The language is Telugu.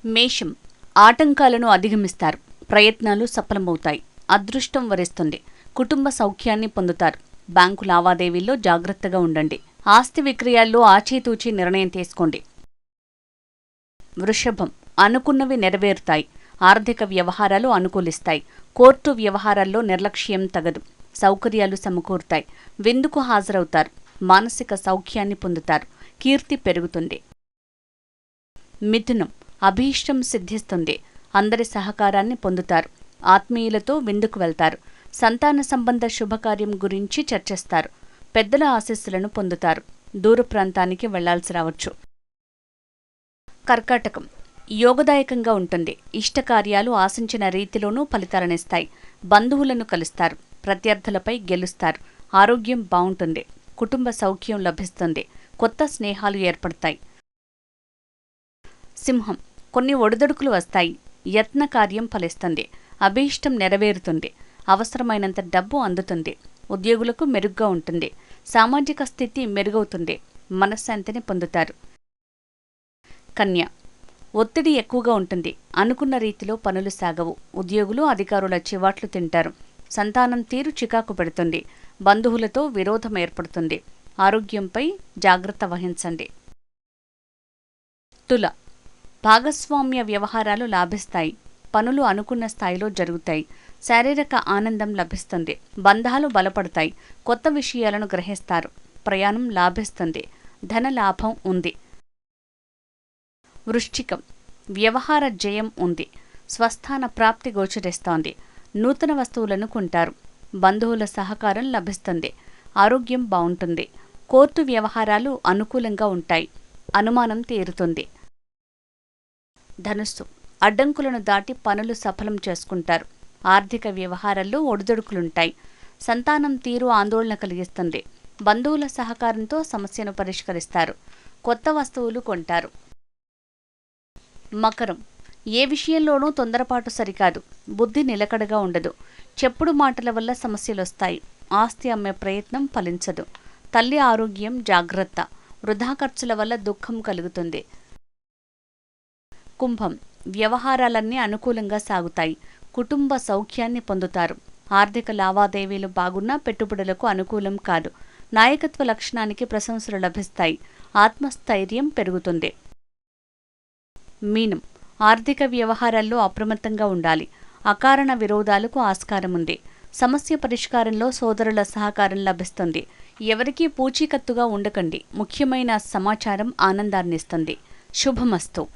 మేషం ఆటంకాలను అధిగమిస్తారు. ప్రయత్నాలు సఫలమవుతాయి. అదృష్టం వరిస్తుంది. కుటుంబ సౌఖ్యాన్ని పొందుతారు. బ్యాంకు లావాదేవీల్లో జాగ్రత్తగా ఉండండి. ఆస్తి విక్రయాల్లో ఆచితూచి నిర్ణయం తీసుకోండి. వృషభం అనుకున్నవి నెరవేరుతాయి. ఆర్థిక వ్యవహారాలు అనుకూలిస్తాయి. కోర్టు వ్యవహారాల్లో నిర్లక్ష్యం తగదు. సౌకర్యాలు సమకూరుతాయి. విందుకు హాజరవుతారు. మానసిక సౌఖ్యాన్ని పొందుతారు. కీర్తి పెరుగుతుంది. మిథునం అభీష్టం సిద్ధిస్తుంది. అందరి సహకారాన్ని పొందుతారు. ఆత్మీయులతో విందుకు వెళ్తారు. సంతాన సంబంధ శుభకార్యం గురించి చర్చిస్తారు. పెద్దల ఆశీస్సులను పొందుతారు. దూర ప్రాంతానికి వెళ్లాల్సి రావచ్చు. కర్కాటకం యోగదాయకంగా ఉంటుంది. ఇష్టకార్యాలు ఆశించిన రీతిలోనూ ఫలితాలనిస్తాయి. బంధువులను కలుస్తారు. ప్రత్యర్థులపై గెలుస్తారు. ఆరోగ్యం బావుంటుంది. కుటుంబ సౌఖ్యం లభిస్తుంది. కొత్త స్నేహాలు ఏర్పడతాయి. సింహం కొన్ని ఒడిదొడుకులు వస్తాయి. యత్న కార్యం ఫలిస్తుంది. అభీష్టం నెరవేరుతుంది. అవసరమైనంత డబ్బు అందుతుంది. ఉద్యోగులకు మెరుగ్గా ఉంటుంది. సామాజిక స్థితి మెరుగవుతుంది. మనశ్శాంతిని పొందుతారు. కన్య ఒత్తిడి ఎక్కువగా ఉంటుంది. అనుకున్న రీతిలో పనులు సాగవు. ఉద్యోగులు అధికారుల చివాట్లు తింటారు. సంతానం తీరు చికాకు పెడుతుంది. బంధువులతో విరోధం ఏర్పడుతుంది. ఆరోగ్యంపై జాగ్రత్త వహించండి. తుల భాగస్వామ్య వ్యవహారాలు లాభిస్తాయి. పనులు అనుకున్న స్థాయిలో జరుగుతాయి. శారీరక ఆనందం లభిస్తుంది. బంధాలు బలపడతాయి. కొత్త విషయాలను గ్రహిస్తారు. ప్రయాణం లాభిస్తుంది. ధన లాభం ఉంది. వృశ్చికం వ్యవహార జయం ఉంది. స్వస్థాన ప్రాప్తి గోచరిస్తోంది. నూతన వస్తువులను కొంటారు. బంధువుల సహకారం లభిస్తుంది. ఆరోగ్యం బావుంటుంది. కోర్టు వ్యవహారాలు అనుకూలంగా ఉంటాయి. అనుమానం తీరుతుంది. ధనుస్సు అడ్డంకులను దాటి పనులు సఫలం చేసుకుంటారు. ఆర్థిక వ్యవహారాల్లో ఒడిదొడుకులుంటాయి. సంతానం తీరు ఆందోళన కలిగిస్తుంది. బంధువుల సహకారంతో సమస్యను పరిష్కరిస్తారు. కొత్త వస్తువులు కొంటారు. మకరం ఏ విషయంలోనూ తొందరపాటు సరికాదు. బుద్ధి నిలకడగా ఉండదు. చెప్పుడు మాటల వల్ల సమస్యలొస్తాయి. ఆస్తి అమ్మే ప్రయత్నం ఫలించదు. తల్లి ఆరోగ్యం జాగ్రత్త. వృధా ఖర్చుల వల్ల దుఃఖం కలుగుతుంది. కుంభం వ్యవహారాలన్నీ అనుకూలంగా సాగుతాయి. కుటుంబ సౌఖ్యాన్ని పొందుతారు. ఆర్థిక లావాదేవీలు బాగున్నా పెట్టుబడులకు అనుకూలం కాదు. నాయకత్వ లక్షణానికి ప్రశంసలు లభిస్తాయి. ఆత్మస్థైర్యం పెరుగుతుంది. మీనం ఆర్థిక వ్యవహారాల్లో అప్రమత్తంగా ఉండాలి. అకారణ విరోధాలకు ఆస్కారముంది. సమస్య పరిష్కారంలో సోదరుల సహకారం లభిస్తుంది. ఎవరికీ పూచీకత్తుగా ఉండకండి. ముఖ్యమైన సమాచారం ఆనందాన్నిస్తుంది. శుభమస్తు.